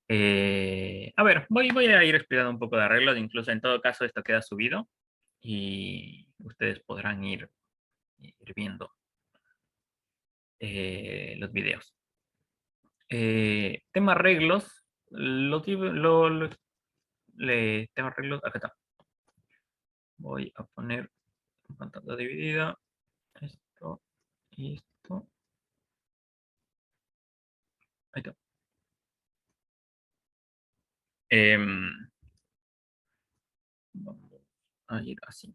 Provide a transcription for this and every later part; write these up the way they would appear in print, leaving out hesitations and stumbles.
A ver, voy a ir explicando un poco de arreglos, incluso en todo caso esto queda subido y ustedes podrán ir viendo los videos. Tema arreglos, tema arreglos, acá está. Voy a poner en pantalla dividida esto y esto. Ahí está. Em, Vamos a ir así.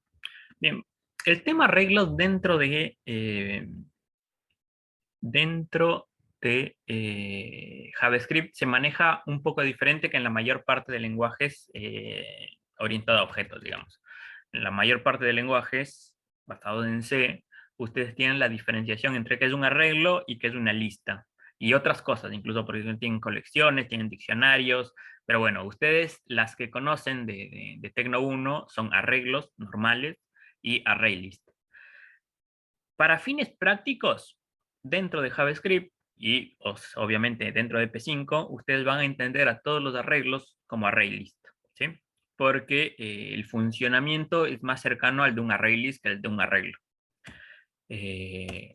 Bien, el tema arreglos dentro de JavaScript se maneja un poco diferente que en la mayor parte de lenguajes orientados a objetos, digamos. En la mayor parte de lenguajes basados en C, ustedes tienen la diferenciación entre qué es un arreglo y qué es una lista. Y otras cosas, incluso por ejemplo tienen colecciones, tienen diccionarios, pero bueno, ustedes las que conocen de Tecno 1 son arreglos normales y array list. Para fines prácticos, dentro de JavaScript y obviamente dentro de P5, ustedes van a entender a todos los arreglos como array list, ¿sí? Porque el funcionamiento es más cercano al de un array list que al de un arreglo.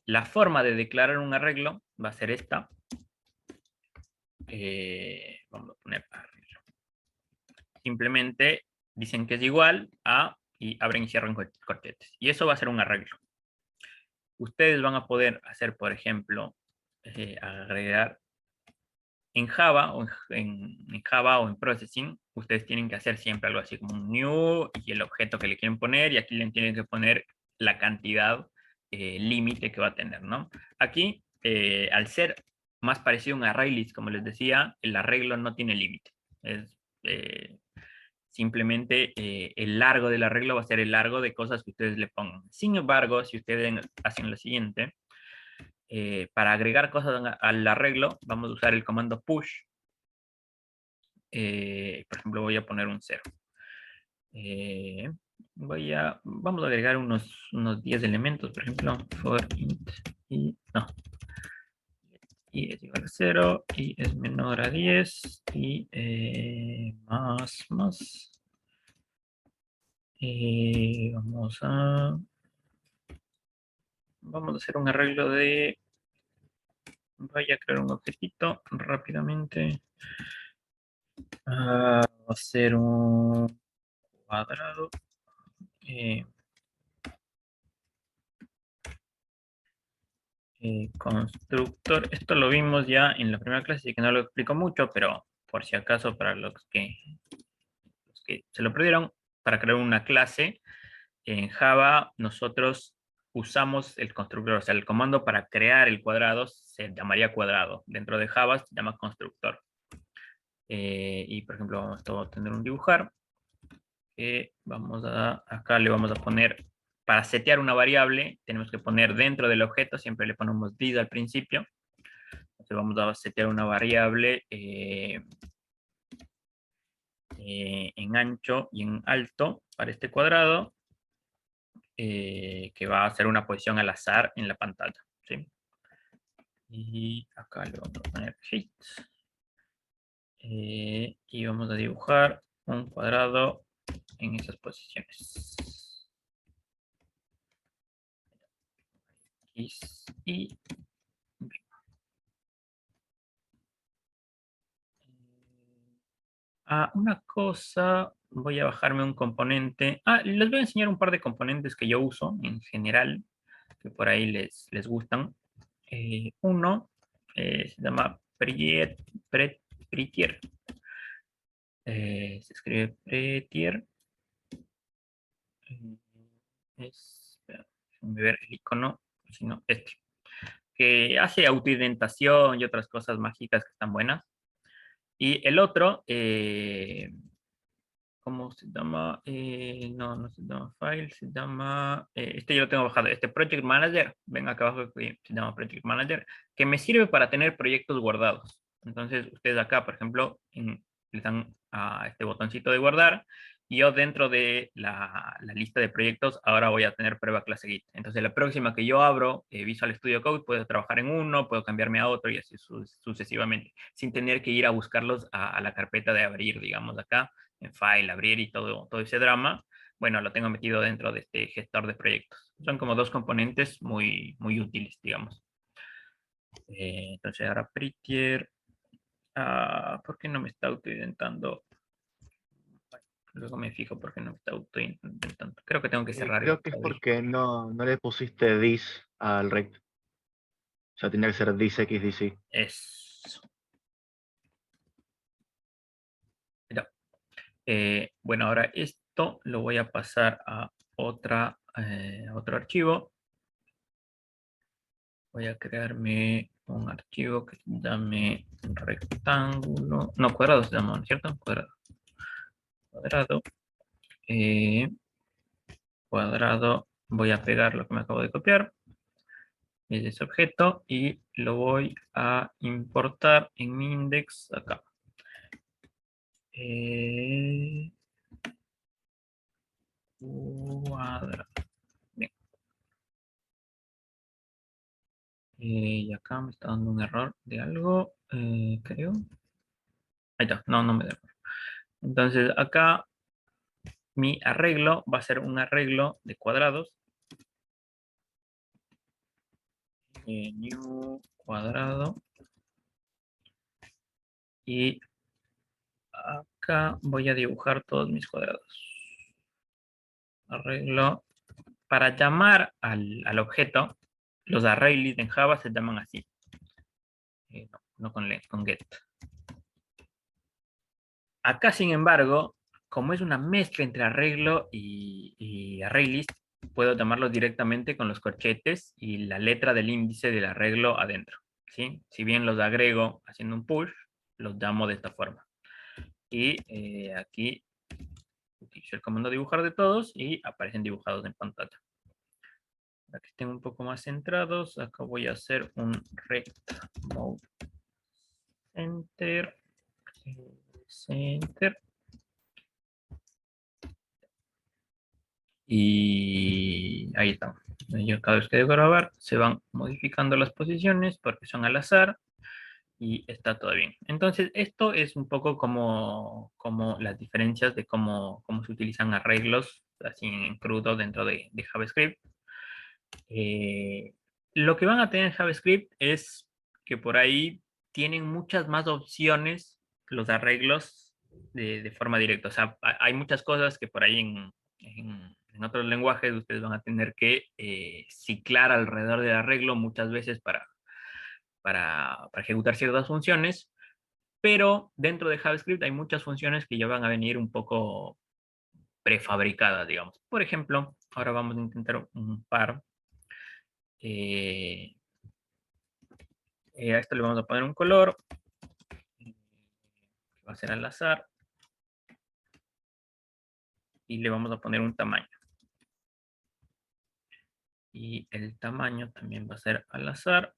La forma de declarar un arreglo va a ser esta. Vamos a poner arreglo. Simplemente dicen que es igual a y abren y cierran corchetes. Y eso va a ser un arreglo. Ustedes van a poder hacer, por ejemplo, agregar en Java en Java o en Processing, ustedes tienen que hacer siempre algo así como un new y el objeto que le quieren poner y aquí le tienen que poner la cantidad límite que va a tener, ¿no? Aquí, al ser más parecido a un array list, como les decía, el arreglo no tiene límite. Es simplemente el largo del arreglo va a ser el largo de cosas que ustedes le pongan. Sin embargo, si ustedes hacen lo siguiente, para agregar cosas al arreglo, vamos a usar el comando push. Por ejemplo, voy a poner un 0. Vamos a agregar unos 10 elementos, por ejemplo, for int no, y es igual a 0, y es menor a 10, y más. Vamos a hacer un arreglo voy a crear un objetito rápidamente. Va a ser un cuadrado. eh, Constructor. Esto lo vimos ya en la primera clase, así que no lo explico mucho, pero por si acaso para los que se lo perdieron, para crear una clase en Java nosotros usamos el constructor, o sea, el comando para crear el cuadrado se llamaría cuadrado. Dentro de Java se llama constructor. Y por ejemplo, esto va a tener un dibujar. Acá le vamos a poner, para setear una variable, tenemos que poner dentro del objeto, siempre le ponemos this al principio. Entonces vamos a setear una variable en ancho y en alto para este cuadrado, que va a ser una posición al azar en la pantalla, ¿sí? Y acá le vamos a poner height. Y vamos a dibujar un cuadrado en esas posiciones. X y una cosa, voy a bajarme un componente. Les voy a enseñar un par de componentes que yo uso en general, que por ahí les gustan. Uno se llama Prettier. Se escribe Prettier. Espera, déjenme ver el icono, sino este, que hace autoidentación y otras cosas mágicas que están buenas. Y el otro, ¿cómo se llama? No se llama File, se llama... este yo lo tengo bajado, este Project Manager. Ven acá abajo que se llama Project Manager, que me sirve para tener proyectos guardados. Entonces, ustedes acá, por ejemplo, le dan a este botoncito de guardar Y yo dentro de la lista de proyectos ahora voy a tener prueba clase Git. Entonces la próxima que yo abro Visual Studio Code, puedo trabajar en uno, puedo cambiarme a otro y así sucesivamente, sin tener que ir a buscarlos a la carpeta de abrir, digamos acá, en File, abrir y todo ese drama. Bueno, lo tengo metido dentro de este gestor de proyectos. Son como dos componentes muy útiles, digamos. Entonces ahora Prettier, ¿por qué no me está autoidentando? Luego me fijo por qué no me está autoidentando. Creo que tengo que cerrar el Creo que es cuadrito. porque no le pusiste this al rect. O sea, tenía que ser this XDC. Eso. Ya. Bueno, ahora esto lo voy a pasar a otro archivo. Voy a crearme un archivo que se llame rectángulo. No, cuadrado se llama, ¿no es cierto? Cuadrado. Cuadrado. eh, Cuadrado. Voy a pegar lo que me acabo de copiar. Es ese objeto y lo voy a importar en mi index acá. Eh, Cuadrado. Bien. Y acá me está dando un error de algo, creo. Ahí está, no me da error. Entonces acá mi arreglo va a ser un arreglo de cuadrados. New cuadrado. Y acá voy a dibujar todos mis cuadrados. Arreglo. Para llamar al objeto, los array en Java se llaman así. No con get. Acá, sin embargo, como es una mezcla entre arreglo y ArrayList, puedo llamarlos directamente con los corchetes y la letra del índice del arreglo adentro. ¿Sí? Si bien los agrego haciendo un push, los llamo de esta forma. Y aquí utilizo el comando dibujar de todos y aparecen dibujados en pantalla. Para que estén un poco más centrados, acá voy a hacer un rect mode center. Center. Y ahí está. Yo cada vez que debo grabar se van modificando las posiciones porque son al azar y está todo bien. Entonces esto es un poco como las diferencias de cómo se utilizan arreglos así en crudo dentro de JavaScript. Eh, lo que van a tener en JavaScript es que por ahí tienen muchas más opciones los arreglos de forma directa. O sea, hay muchas cosas que por ahí en otros lenguajes ustedes van a tener que ciclar alrededor del arreglo muchas veces para ejecutar ciertas funciones, pero dentro de JavaScript hay muchas funciones que ya van a venir un poco prefabricadas, digamos. Por ejemplo, ahora vamos a intentar un par. Eh, a esto le vamos a poner un color, que va a ser al azar, y le vamos a poner un tamaño. Y el tamaño también va a ser al azar,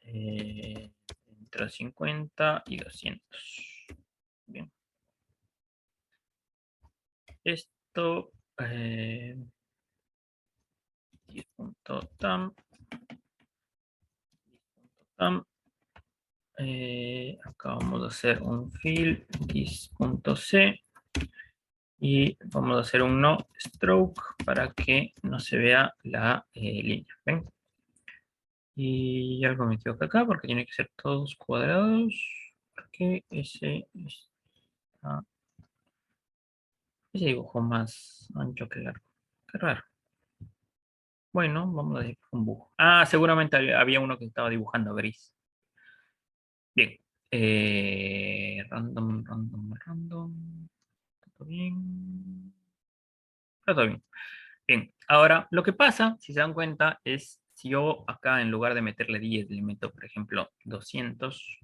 entre 50 y 200. Bien. Esto, 10.tam, acá vamos a hacer un fill, this.c, y vamos a hacer un no stroke para que no se vea la línea. ¿Ven? Y algo me equivoco acá porque tiene que ser todos cuadrados. Porque ese dibujo más ancho que largo. Qué raro. Bueno, vamos a dibujar un bujo. Ah, seguramente había uno que estaba dibujando gris. Bien. Random. ¿Todo bien? Está todo bien. Bien. Ahora, lo que pasa, si se dan cuenta, es si yo acá en lugar de meterle 10, le meto, por ejemplo, 200.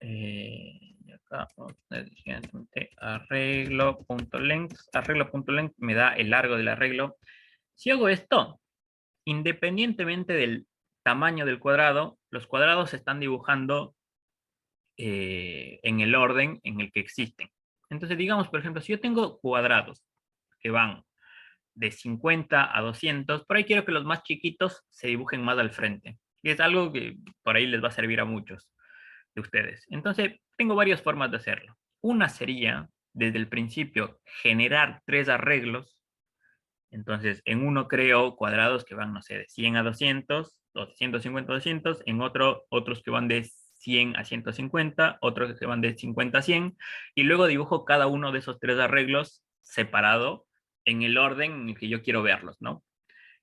Y acá vamos a poner siguientemente arreglo.length. Arreglo.length me da el largo del arreglo. Si hago esto, independientemente del tamaño del cuadrado, los cuadrados se están dibujando en el orden en el que existen. Entonces, digamos, por ejemplo, si yo tengo cuadrados que van de 50 a 200, por ahí quiero que los más chiquitos se dibujen más al frente. Y es algo que por ahí les va a servir a muchos de ustedes. Entonces, tengo varias formas de hacerlo. Una sería, desde el principio, generar tres arreglos. Entonces, en uno creo cuadrados que van, no sé, de 100 a 200, o 150 a 200, en otro, otros que van de 100 a 150, otros que van de 50 a 100, y luego dibujo cada uno de esos tres arreglos separado en el orden en el que yo quiero verlos, ¿no?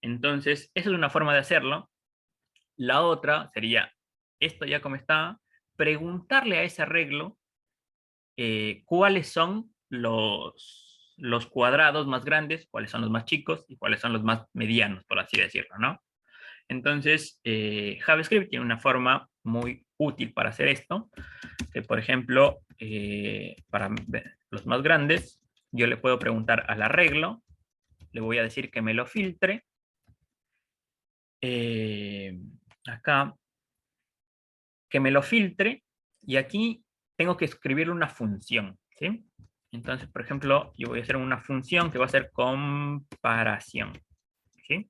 Entonces, esa es una forma de hacerlo. La otra sería, esto ya como está, preguntarle a ese arreglo cuáles son los cuadrados más grandes, cuáles son los más chicos y cuáles son los más medianos, por así decirlo, ¿no? Entonces, JavaScript tiene una forma muy útil para hacer esto, que por ejemplo, para los más grandes, yo le puedo preguntar al arreglo, le voy a decir que me lo filtre, acá, que me lo filtre, y aquí tengo que escribir una función, ¿sí? Entonces, por ejemplo, yo voy a hacer una función que va a ser comparación, ¿sí?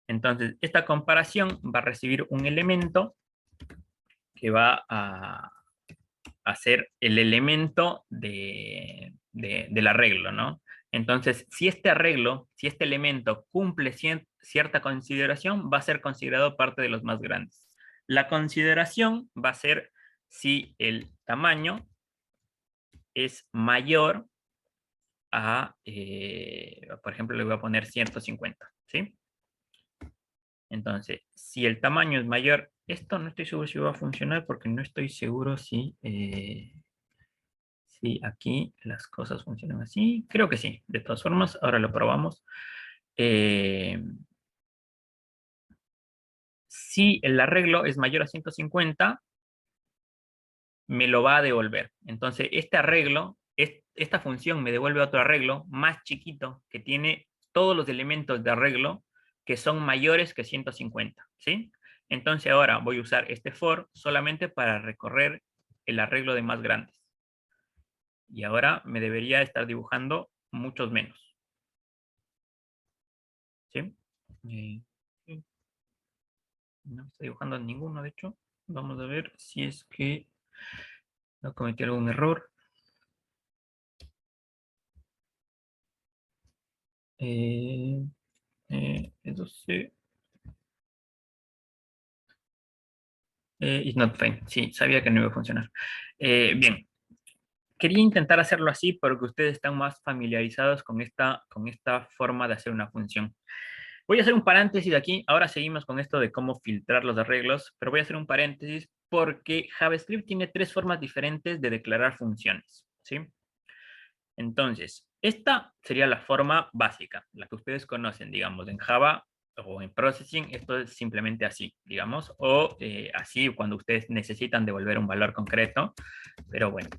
Entonces, esta comparación va a recibir un elemento que va a ser el elemento del arreglo, ¿no? Entonces, si este arreglo, si este elemento cumple cierta consideración, va a ser considerado parte de los más grandes. La consideración va a ser si el tamaño es mayor a, por ejemplo, le voy a poner 150, ¿sí? Entonces, si el tamaño es mayor, esto no estoy seguro si va a funcionar porque no estoy seguro si aquí las cosas funcionan así. Creo que sí. De todas formas, ahora lo probamos. Eh, si el arreglo es mayor a 150, me lo va a devolver. Entonces, este arreglo, esta función me devuelve otro arreglo más chiquito que tiene todos los elementos de arreglo que son mayores que 150, ¿sí? Entonces ahora voy a usar este for solamente para recorrer el arreglo de más grandes. Y ahora me debería estar dibujando muchos menos, ¿sí? Sí, no estoy dibujando ninguno, de hecho. Vamos a ver si es que no cometí algún error. Eh, eso sí. It's not fine. Sí, sabía que no iba a funcionar. Bien, quería intentar hacerlo así porque ustedes están más familiarizados con esta forma de hacer una función. Voy a hacer un paréntesis aquí. Ahora seguimos con esto de cómo filtrar los arreglos, pero voy a hacer un paréntesis porque JavaScript tiene tres formas diferentes de declarar funciones, ¿sí? Entonces, esta sería la forma básica, la que ustedes conocen, digamos, en Java o en Processing, esto es simplemente así, digamos, o así cuando ustedes necesitan devolver un valor concreto, pero bueno,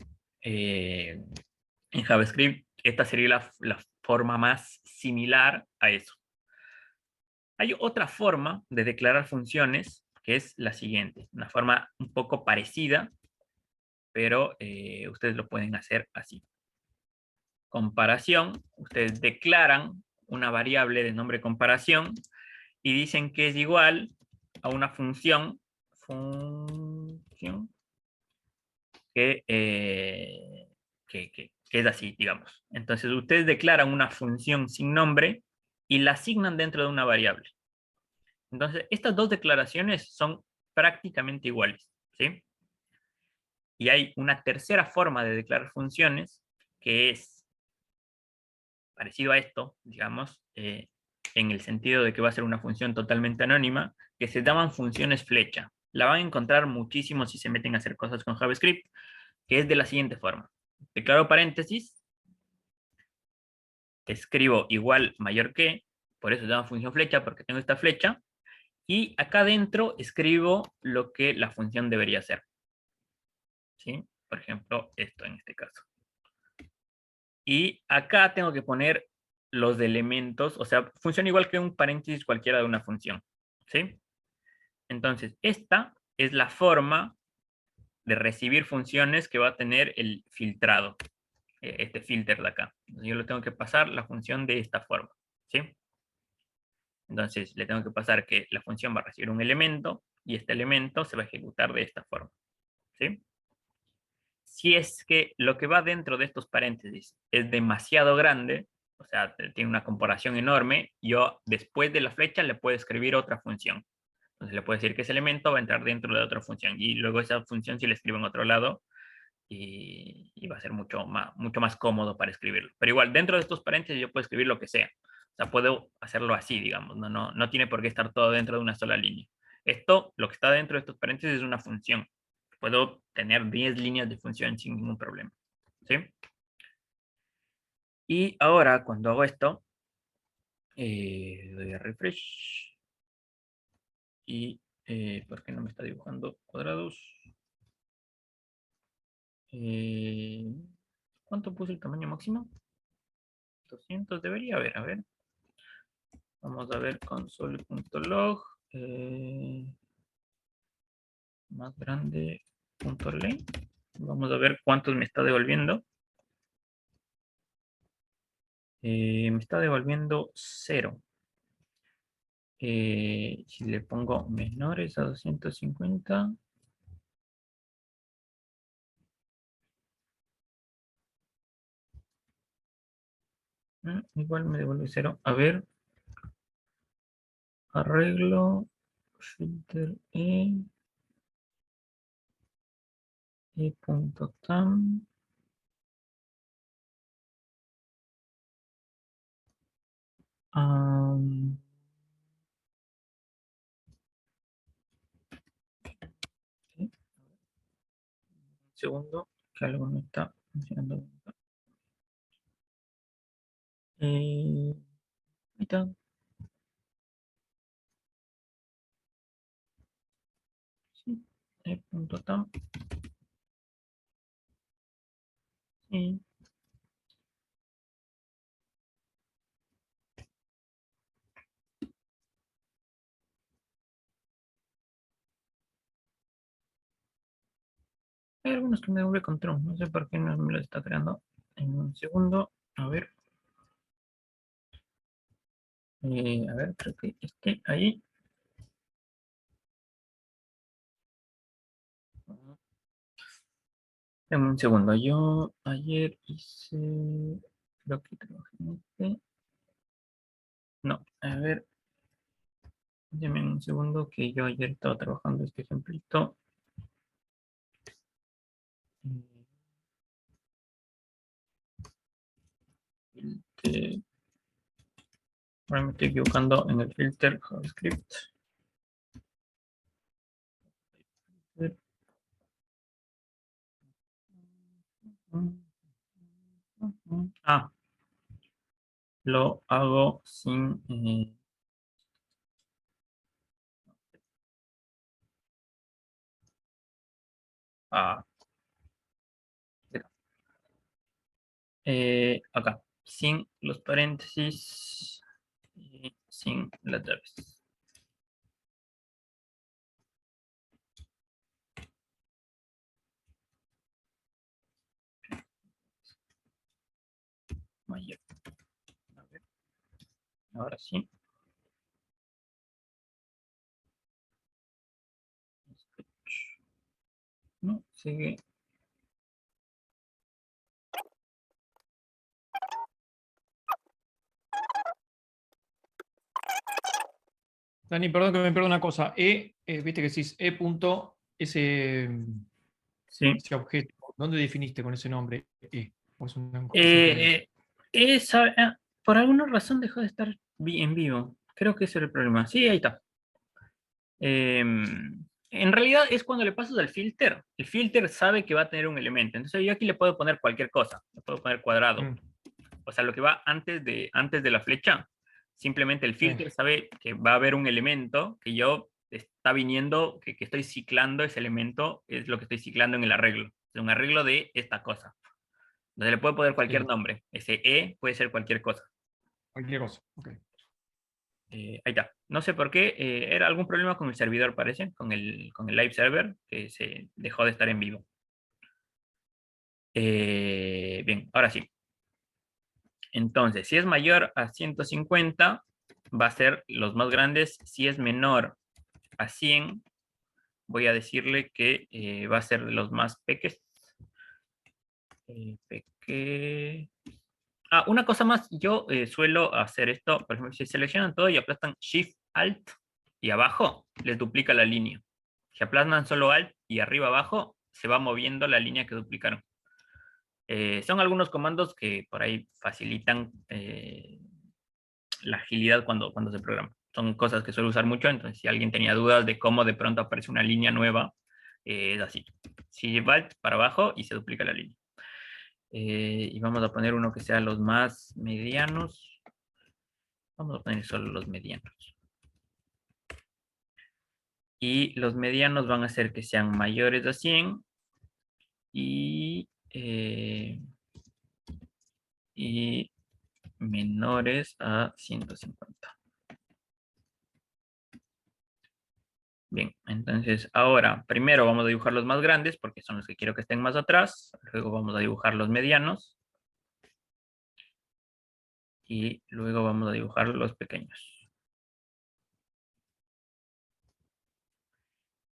en JavaScript esta sería la forma más similar a eso. Hay otra forma de declarar funciones que es la siguiente, una forma un poco parecida, pero ustedes lo pueden hacer así. Comparación, ustedes declaran una variable de nombre comparación y dicen que es igual a una función que es así, digamos. Entonces, ustedes declaran una función sin nombre y la asignan dentro de una variable. Entonces, estas dos declaraciones son prácticamente iguales, ¿sí? Y hay una tercera forma de declarar funciones que es parecido a esto, digamos, en el sentido de que va a ser una función totalmente anónima, que se llaman funciones flecha. La van a encontrar muchísimo si se meten a hacer cosas con JavaScript, que es de la siguiente forma. Declaro paréntesis, escribo igual mayor que, por eso se llama función flecha, porque tengo esta flecha, y acá adentro escribo lo que la función debería hacer. ¿Sí? Por ejemplo, esto en este caso. Y acá tengo que poner los elementos, o sea, funciona igual que un paréntesis cualquiera de una función, ¿sí? Entonces, esta es la forma de recibir funciones que va a tener el filtrado, este filter de acá. Entonces, yo le tengo que pasar la función de esta forma, ¿sí? Entonces, le tengo que pasar que la función va a recibir un elemento y este elemento se va a ejecutar de esta forma, ¿sí? Si es que lo que va dentro de estos paréntesis es demasiado grande, o sea, tiene una comparación enorme, yo después de la flecha le puedo escribir otra función. Entonces le puedo decir que ese elemento va a entrar dentro de otra función y luego esa función sí la escribo en otro lado y va a ser mucho más cómodo para escribirlo. Pero igual, dentro de estos paréntesis yo puedo escribir lo que sea. O sea, puedo hacerlo así, digamos. No tiene por qué estar todo dentro de una sola línea. Esto, lo que está dentro de estos paréntesis es una función. Puedo tener 10 líneas de función sin ningún problema. ¿Sí? Y ahora, cuando hago esto, doy a refresh. Y, ¿por qué no me está dibujando cuadrados? ¿Cuánto puse el tamaño máximo? 200 debería haber, a ver. Vamos a ver console.log. Más grande punto length. Vamos a ver cuántos me está devolviendo. Me está devolviendo 0. Si le pongo menores a 250. Igual me devuelve 0. A ver. Arreglo. Filter e.tam. Un segundo, que algo no está funcionando. Ahí está. Sí. E.tam. Sí. Hay algunos que me devuelve control. No sé por qué no me lo está creando. En un segundo. A ver. A ver, creo que esté ahí. En un segundo. Yo ayer hice. Creo que trabajé en este. No, a ver. Deme un segundo que yo ayer estaba trabajando este ejemplito. Filter. Ahora me estoy equivocando en el filter JavaScript. Ah, lo hago sin... acá, sin los paréntesis y sin las llaves. Mayor. A ver, ahora sí. No, sigue. Dani, perdón que me pierdo una cosa. Viste que decís ese objeto. ¿Dónde definiste con ese nombre? ¿O es una cosa Por alguna razón dejó de estar en vivo. Creo que ese era el problema. Sí, ahí está. En realidad es cuando le pasas al filter. El filter sabe que va a tener un elemento. Entonces yo aquí le puedo poner cualquier cosa. Le puedo poner cuadrado. O sea, lo que va antes de la flecha. Simplemente el filter sabe que va a haber un elemento que yo está viniendo, que estoy ciclando ese elemento, es lo que estoy ciclando en el arreglo. Es un arreglo de esta cosa. Entonces le puedo poner cualquier nombre. Ese E puede ser cualquier cosa. Cualquier cosa. Ok. Ahí está. No sé por qué. Era algún problema con el servidor, parece, con el live server, que se dejó de estar en vivo. Bien, ahora sí. Entonces, si es mayor a 150, va a ser los más grandes. Si es menor a 100, voy a decirle que va a ser los más pequeños. Una cosa más, yo suelo hacer esto, por ejemplo, si seleccionan todo y aplastan Shift, Alt y abajo, les duplica la línea. Si aplastan solo Alt y arriba abajo, se va moviendo la línea que duplicaron. Son algunos comandos que por ahí facilitan la agilidad cuando se programa. Son cosas que suelo usar mucho, entonces si alguien tenía dudas de cómo de pronto aparece una línea nueva, es así. Si Alt para abajo y se duplica la línea. Y vamos a poner uno que sea los más medianos. Vamos a poner solo los medianos. Y los medianos van a ser que sean mayores a 100 y menores a 150. Bien, entonces ahora primero vamos a dibujar los más grandes porque son los que quiero que estén más atrás. Luego vamos a dibujar los medianos. Y luego vamos a dibujar los pequeños.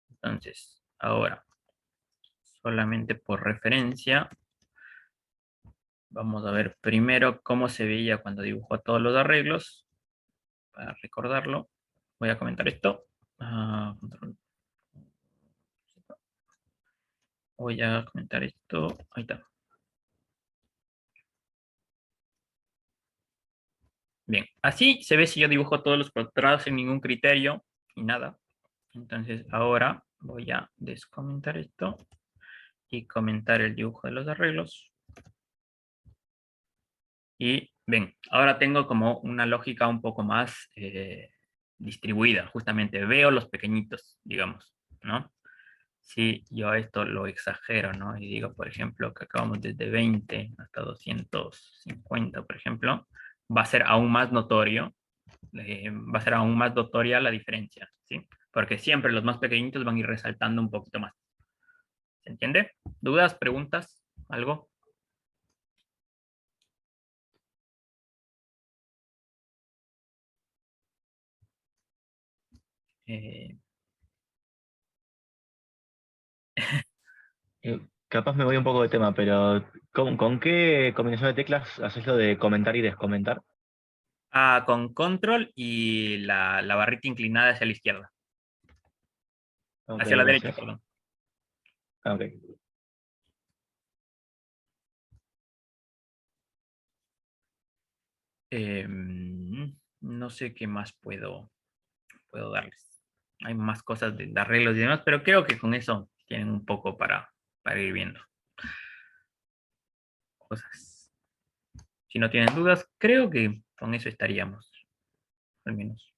Entonces, ahora, solamente por referencia, vamos a ver primero cómo se veía cuando dibujó todos los arreglos. Para recordarlo, voy a comentar esto. Voy a comentar esto. Ahí está. Bien, así se ve si yo dibujo todos los cuadrados sin ningún criterio y nada. Entonces ahora voy a descomentar esto y comentar el dibujo de los arreglos. Y ven, ahora tengo como una lógica un poco más distribuida. Justamente veo los pequeñitos, digamos, ¿no? Si yo esto lo exagero, ¿no? Y digo, por ejemplo, que acabamos desde 20 hasta 250, por ejemplo, va a ser aún más notorio, va a ser aún más notoria la diferencia, ¿sí? Porque siempre los más pequeñitos van a ir resaltando un poquito más. ¿Se entiende? ¿Dudas, preguntas, algo? Eh, Capaz me voy un poco de tema, pero ¿con qué combinación de teclas haces lo de comentar y descomentar? con control y la barrita inclinada hacia la izquierda. Ok, Hacia la derecha, gracias. perdón. Ok. No sé qué más puedo darles. Hay más cosas de arreglos y demás, pero creo que con eso tienen un poco para ir viendo cosas. Si no tienen dudas, creo que con eso estaríamos, al menos.